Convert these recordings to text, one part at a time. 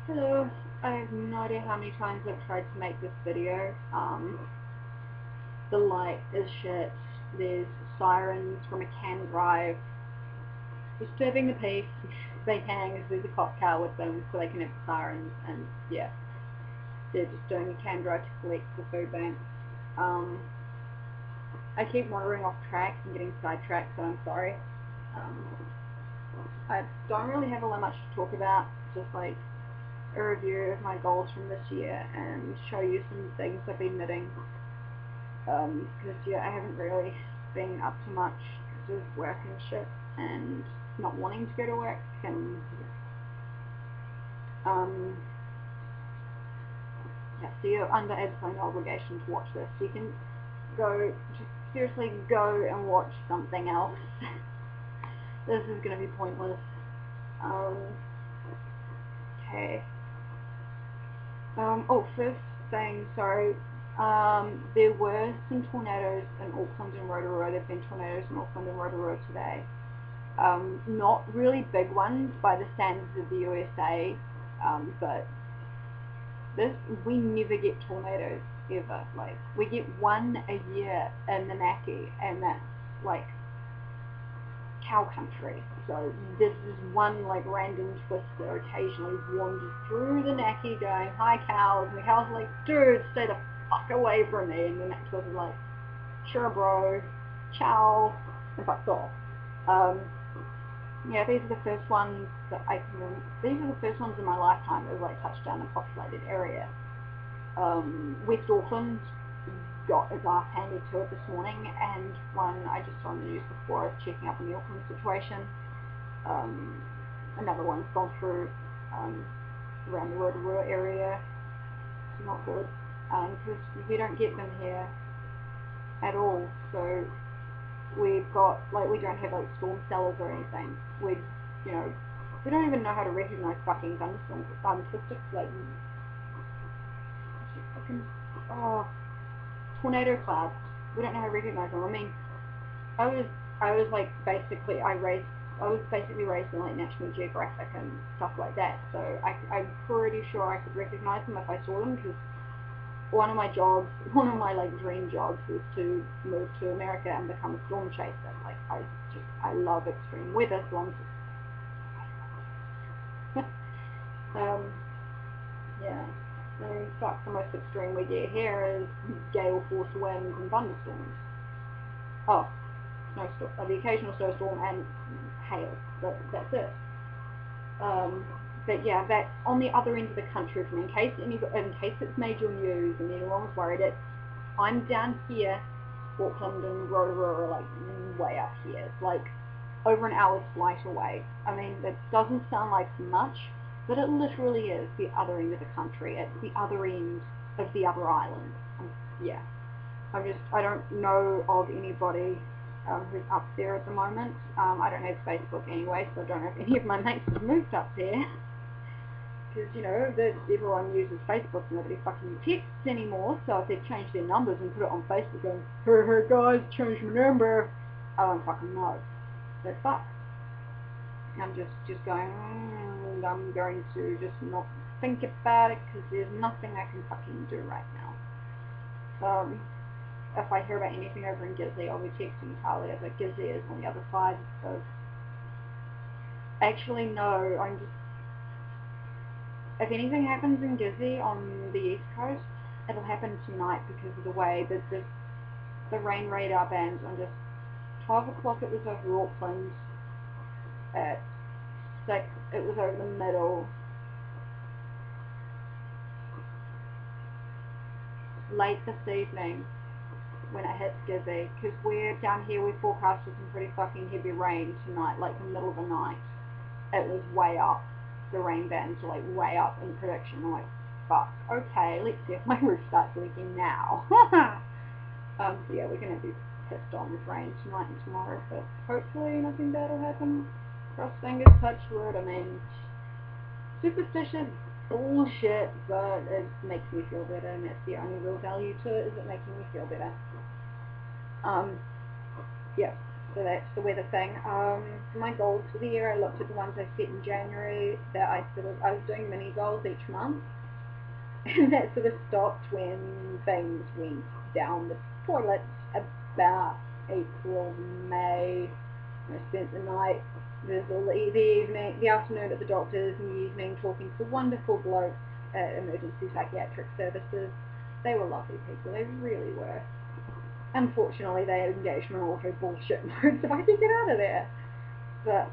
Hello, I have no idea how many times I've tried to make this video. The light is shit, there's sirens from a can drive disturbing the peace. They hang as there's a cop car with them so they can have the sirens, and yeah, they're just doing a can drive to collect the food banks. I keep wandering off track and getting sidetracked, so I'm sorry. I don't really have a lot much to talk about, just like a review of my goals from this year and show you some things I've been knitting, because yeah, I haven't really been up to much because of work and shit and not wanting to go to work, and yeah, so you're under absolute obligation to watch this. You can go, just seriously go and watch something else. This is going to be pointless. Okay. Oh, first thing, sorry, there were some tornadoes in Auckland and Rotorua. There have been tornadoes in Auckland and Rotorua today. Not really big ones by the standards of the USA, but we never get tornadoes, ever. Like, we get one a year in the Naki, and that's, like, cow country. So this is one like random twister occasionally wanders through the Naki going, "Hi cows," and the cows are like, "Dude, stay the fuck away from me," and the next twister's like, "Sure bro, ciao," and fucks off. Yeah, these are the first ones that I can remember. These are the first ones in my lifetime that have like touched down a populated area. West Auckland got his ass handed to it this morning, and one I just saw on the news before I was checking up on the Auckland situation. Another one's gone through around the Rotorua area. It's not good, because we don't get them here at all. So we've got, like, we don't have like storm cellars or anything. We don't even know how to recognize fucking thunderstorms. Twisted, like, fucking, oh, tornado clouds. We don't know how to recognize them. I mean, I was like basically I was basically raised in like National Geographic and stuff like that. So I'm pretty sure I could recognize them if I saw them, because one of my like dream jobs is to move to America and become a storm chaser. Like, I love extreme weather, so I'm just yeah. So fuck, the most extreme we get here is gale force winds and thunderstorms. Oh, snowstorm, the occasional snowstorm and hail, but that's it. But yeah, that's on the other end of the country from in case it's major news and anyone was worried. I'm down here, Auckland and Rotorua are like way up here. It's like over an hour's flight away. I mean, that doesn't sound like much, but it literally is the other end of the country. It's the other end of the other island. Yeah. I don't know of anybody who's up there at the moment. I don't have Facebook anyway, so I don't know if any of my mates have moved up there. Because, everyone uses Facebook, nobody fucking texts anymore, so if they've changed their numbers and put it on Facebook going, "Hey guys, changed my number," I don't fucking know. So fuck. I'm just going, I'm going to just not think about it, because there's nothing I can fucking do right now. If I hear about anything over in Grizzly, I'll be texting Carly, but Grizzly is on the other side of... Actually, no, if anything happens in Grizzly on the east coast, it'll happen tonight because of the way that the rain radar bands on just 12 o'clock it was over Auckland, at 6 it was over the middle, late this evening when it hits Gizzy, because we're down here, we forecasted some pretty fucking heavy rain tonight, like the middle of the night. It was way up, the rain bands were like way up in prediction. I'm like, fuck, okay, let's see if my roof starts leaking now. So yeah, we're going to be pissed on with rain tonight and tomorrow, but hopefully nothing bad will happen. Cross fingers, touch wood. I mean, superstition bullshit, but it makes me feel better, and that's the only real value to it, is it making me feel better. Yeah. So that's the weather thing. For my goals for the year, I looked at the ones I set in January that I was doing mini goals each month, and that sort of stopped when things went down the toilet about April, May. I spent the night, the afternoon at the doctor's, and the evening talking to wonderful blokes at emergency psychiatric services. They were lovely people, they really were. Unfortunately, they had engagement auto bullshit mode, so I had to get out of there. But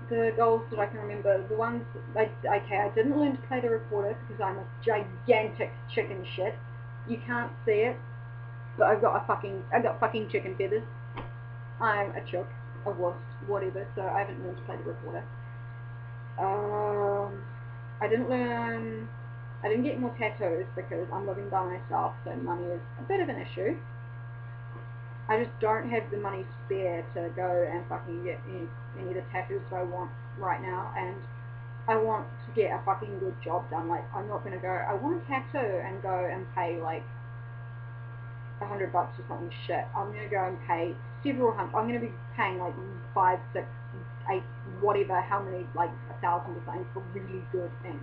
the goals that I can remember, the ones I didn't learn to play the recorder because I'm a gigantic chicken shit. You can't see it, but I've got fucking chicken feathers. I'm a chook, a wuss, whatever. So I haven't learned to play the recorder. I didn't get more tattoos because I'm living by myself, so money is a bit of an issue. I just don't have the money spare to go and fucking get any of the tattoos that I want right now, and I want to get a fucking good job done. Like, I'm not gonna go, I want a tattoo and go and pay like $100 or something shit. I'm gonna go and pay several hundred. I'm gonna be paying like 5, 6, 8, whatever, how many, like 1,000 or something for really good things.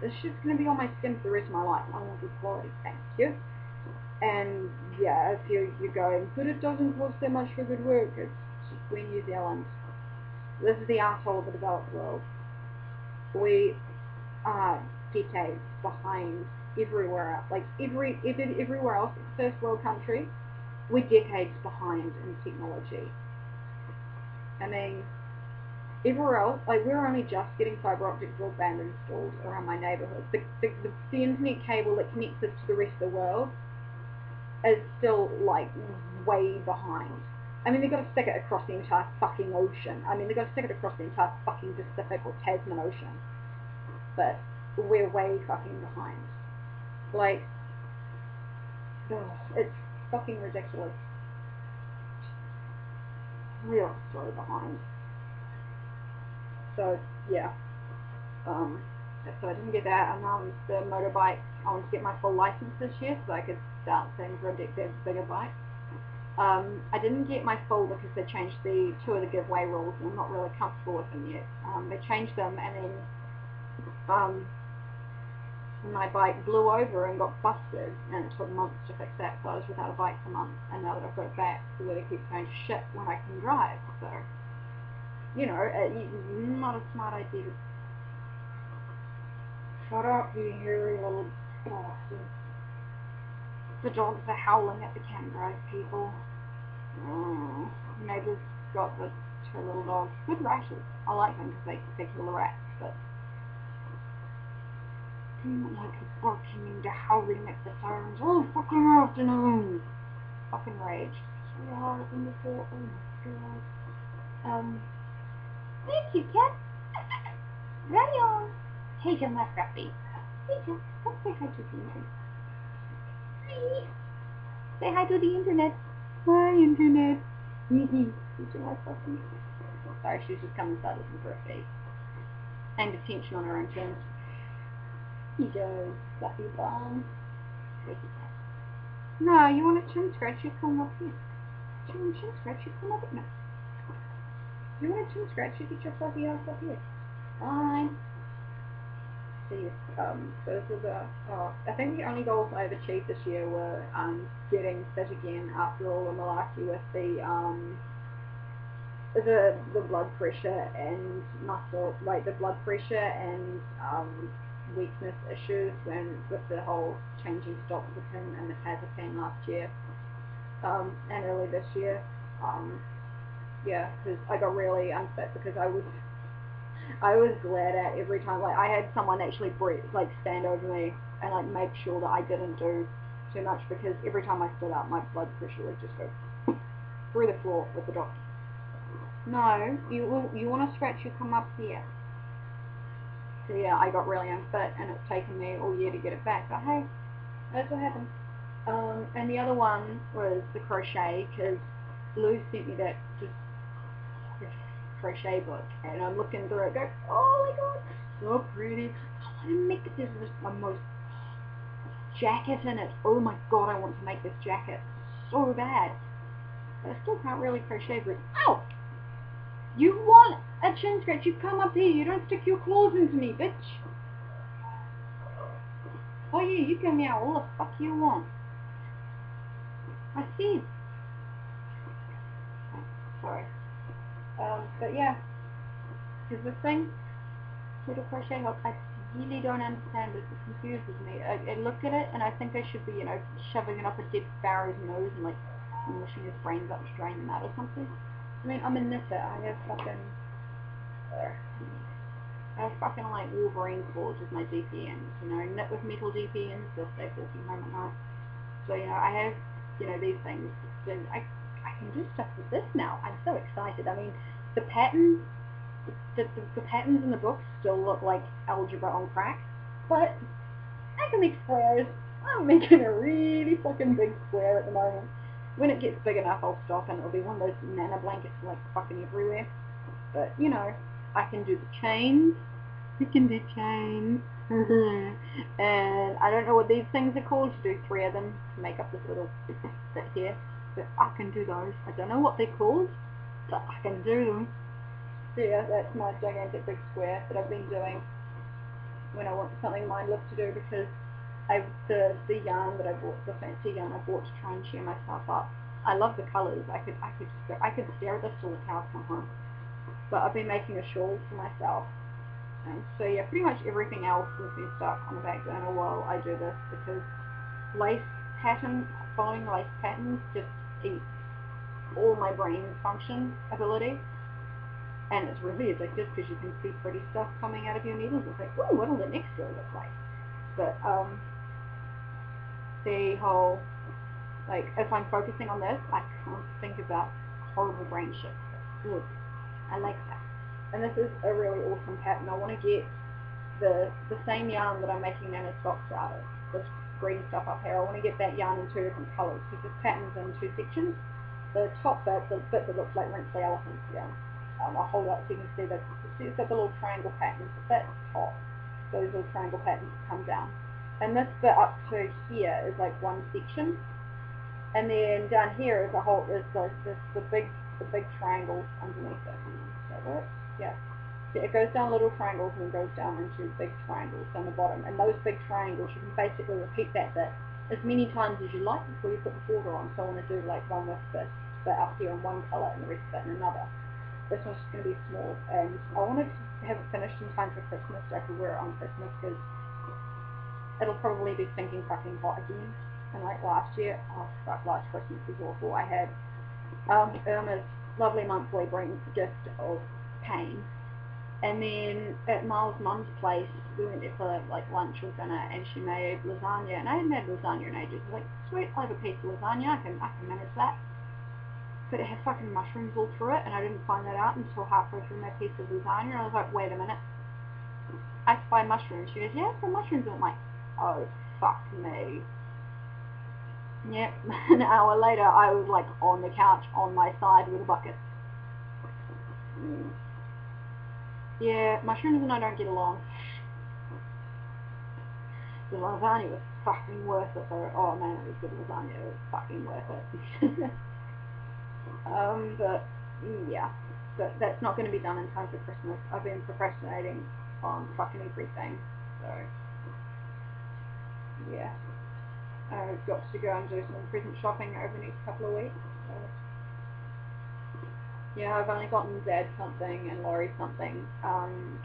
This shit's gonna be on my skin for the rest of my life. I want good quality, thank you. And yeah, if you're going, but it doesn't cost that much for good work, it's just we're New Zealand. This is the arsehole of the developed world. We are decades behind everywhere else. Like everywhere else, it's a first world country, we're decades behind in technology. I mean, everywhere else, like we're only just getting fiber optic broadband installed around my neighbourhood. The internet cable that connects us to the rest of the world is still like way behind. I mean, they've got to stick it across the entire fucking ocean. I mean, they've got to stick it across the entire fucking Pacific or Tasman Ocean. But we're way fucking behind. Like, ugh, it's fucking ridiculous. We are so behind. So yeah, so I didn't get that, and the motorbike, I want to get my full license this year so I could start saving for a bigger bike. I didn't get my full because they changed two of the giveaway rules, and I'm not really comfortable with them yet. They changed them, and then my bike blew over and got busted, and it took months to fix that, so I was without a bike for months, and now that I've got it back, the weather keeps going to shit when I can drive, so, you know, not a smart idea to shut up, you hairy little bastard. The dogs are howling at the camera, people. Neighbours got the 2 little dogs. Good rashes. I like them because they kill the rats, but I don't like it barking and howling at the sirens all fucking afternoon. Fucking rage. So hard than before. Oh my god. Thank you, cat. Right on. Hey, Jim, my scruffy. Hey, Jim, come say hi to the internet. Hi. Say hi to the internet. Hi, internet. Sorry, she's just coming inside looking for a face. And attention on her own terms. He goes, fluffy bum. No, you want a chin scratch, you come up here. Chin scratch, you come up here. No. You want a chin scratch, you get your fluffy ass up here. Fine. So yes, those were the, I think the only goals I've achieved this year were getting fit again after all the malarkey with the blood pressure and muscle, like the blood pressure and weakness issues with the whole changing stock of the pin and the Pazapam last year and early this year. Yeah, because I got really unfit because I was glared at every time. Like I had someone actually stand over me and like make sure that I didn't do too much, because every time I stood up my blood pressure would just go through the floor with the doctor. No, you want to scratch, you come up here. So yeah, I got really unfit and it's taken me all year to get it back, but hey, that's what happened. And the other one was the crochet, because Lou sent me that just crochet book, and I'm looking through it, go, oh my god, so pretty. I want to make this my most jacket in it. Oh my god, I want to make this jacket so bad. I still can't really crochet very... Ow! You want a chin scratch, you come up here, you don't stick your claws into me, bitch. Oh yeah, you can meow all the fuck you want. I see. Sorry. But yeah, is this thing, little crochet hook, I really don't understand this. It confuses me. I look at it and I think I should be, you know, shoving it up a dead sparrow's nose and like mushing his brains up to drain them out or something. I mean, I'm a knitter. I have fucking like Wolverine claws with my DPNs, you know, knit with metal DPNs, they'll stay walking home at night. So, you know, I have, you know, these things, and I can do stuff with this now. I'm so excited. I mean, the patterns, the patterns in the book still look like algebra on crack, but I can make squares. I'm making a really fucking big square at the moment. When it gets big enough, I'll stop and it'll be one of those nana blankets like fucking everywhere. But, you know, I can do the chains. I can do chains. And I don't know what these things are called, to do 3 of them to make up this little bit here. But I can do those. I don't know what they're called, but I can do them. So yeah, that's my gigantic big square that I've been doing when I want something mindless to do, because the yarn that I bought, the fancy yarn I bought to try and cheer myself up. I love the colours. I could stare at this till the cows come home. But I've been making a shawl for myself. And so yeah, pretty much everything else has been stuck on the back burner while I do this, because following lace patterns just eats all my brain function ability. And it's really addictive because you can see pretty stuff coming out of your needles. It's like, ooh, what'll the next row look like? But the whole, like, if I'm focusing on this, I can't think about horrible brain shit. Good. I like that. And this is a really awesome pattern. I want to get the same yarn that I'm making nano socks out of, this green stuff up here. I want to get that yarn in 2 different colours, because this pattern is in 2 sections. The top bit, the bit that looks like Rincely Elephant's yarn, I'll hold it up so you can see that. It's got the little triangle patterns at that top. Those little triangle patterns come down. And this bit up to here is like one section. And then down here is the big triangles underneath it. Does that work? Yeah. So it goes down little triangles and goes down into big triangles down the bottom. And those big triangles, you can basically repeat that bit as many times as you like before you put the border on. So I want to do like one with this bit up here in one colour and the rest of it in another. This one's just going to be small, and I wanted to have it finished in time for Christmas so I could wear it on Christmas, because it'll probably be stinking fucking hot again. And like last year, oh fuck, last Christmas was awful. I had Irma's lovely monthly gift of pain. And then at Miles' mum's place, we went there for like lunch or dinner, and she made lasagna, and I hadn't had lasagna in ages. I was like, sweet, I have a piece of lasagna, I can manage that. But it had fucking mushrooms all through it, and I didn't find that out until halfway through my piece of lasagna, and I was like, wait a minute, I spy mushrooms. She goes, yeah, it's got mushrooms, and I'm like, oh, fuck me. Yep, an hour later, I was like on the couch, on my side with a bucket. Yeah, mushrooms and I don't get along. The lasagna was fucking worth it though. Oh man, it was good lasagna. It was fucking worth it. But yeah, but that's not going to be done in time for Christmas. I've been procrastinating on fucking everything. So yeah, I've got to go and do some present shopping over the next couple of weeks. So yeah, I've only gotten Dad something and Laurie something.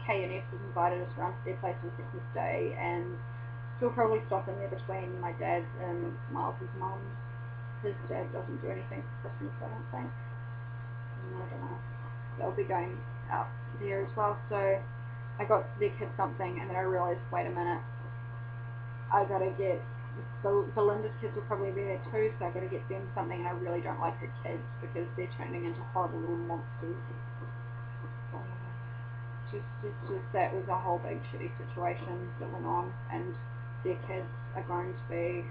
K&S has invited us around to their place on Christmas Day, and still probably stop in there between my dad's and Miles' mum's. His dad doesn't do anything for Christmas, I don't think. I don't know. They'll be going out there as well. So I got their kids something, and then I realised, wait a minute, I gotta get Belinda's kids will probably be there too, so I gotta get them something, and I really don't like her kids because they're turning into horrible little monsters. Just that was a whole big shitty situation that went on, and their kids are going to be,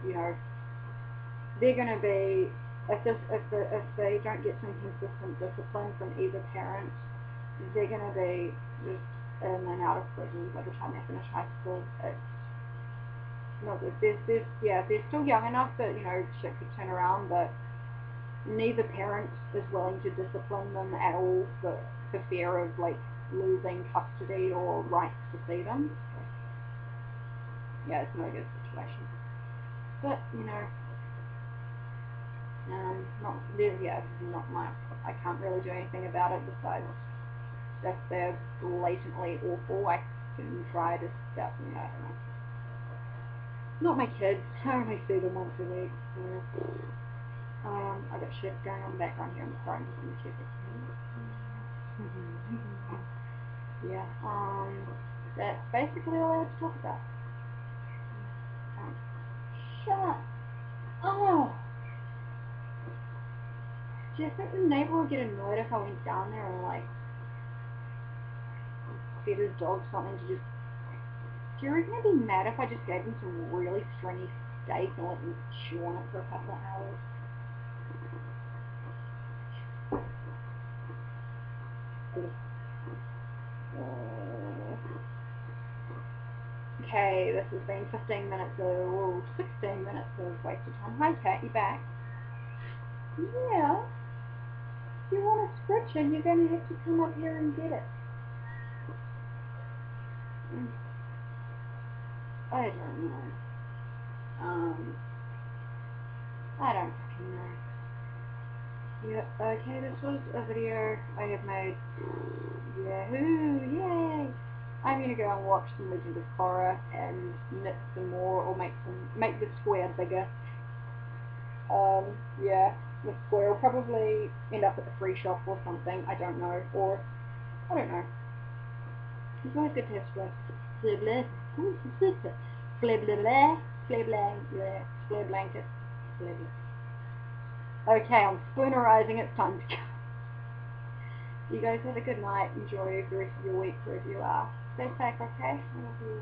you know, they're going to be, if they don't get some consistent discipline from either parent, they're going to be just in and out of prison by the time they finish high school. They're still young enough that, you know, shit could turn around, but neither parent is willing to discipline them at all for fear of like losing custody or rights to see them. Yeah, it's not a good situation. But you know, not my. I can't really do anything about it besides if they're blatantly awful. I can try to stop them. I don't know. Not my kids. I only see them once a week. So. I got shit going on in the background here. I'm sorry, I'm just going to check it. Yeah, that's basically all I had to talk about. Shut up! Do you think the neighbor would get annoyed if I went down there and like fed his dog something to just... Do you reckon he'd be mad if I just gave him some really stringy steak and let him chew on it for a couple of hours? Okay, this has been 15 minutes of, 16 minutes of wasted time. Hi Kat, you back? Yeah. If you want a scritcher, you're going to have to come up here and get it. I don't know. I don't fucking know. Yep, okay, this was a video I have made. Yahoo! Yay! I'm going to go and watch some Legend of Korra and knit some more, or make the square bigger. Yeah, the square will probably end up at the free shop or something, I don't know, or, I don't know. It's always good to have square blanket. Okay, I'm spoonerizing, it's time to go. You guys have a good night, enjoy the rest of your week wherever you are. Stay safe, okay? I love you.